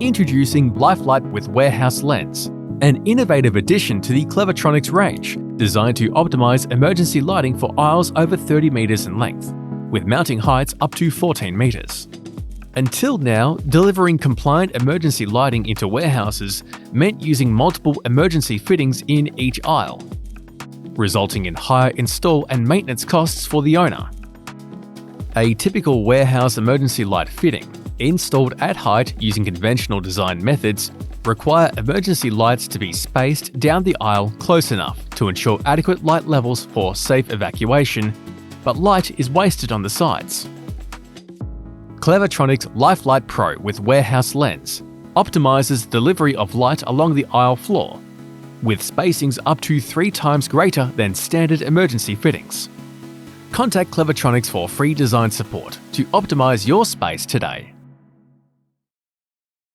Introducing Lifelight with Warehouse Lens, an innovative addition to the Clevertronics range, designed to optimize emergency lighting for aisles over 30 meters in length, with mounting heights up to 14 meters. Until now, delivering compliant emergency lighting into warehouses meant using multiple emergency fittings in each aisle, resulting in higher install and maintenance costs for the owner. A typical warehouse emergency light fitting, installed at height using conventional design methods, require emergency lights to be spaced down the aisle close enough to ensure adequate light levels for safe evacuation, but light is wasted on the sides. Clevertronics Lifelight Pro with Warehouse Lens optimizes delivery of light along the aisle floor, with spacings up to 3 times greater than standard emergency fittings. Contact Clevertronics for free design support to optimize your space today.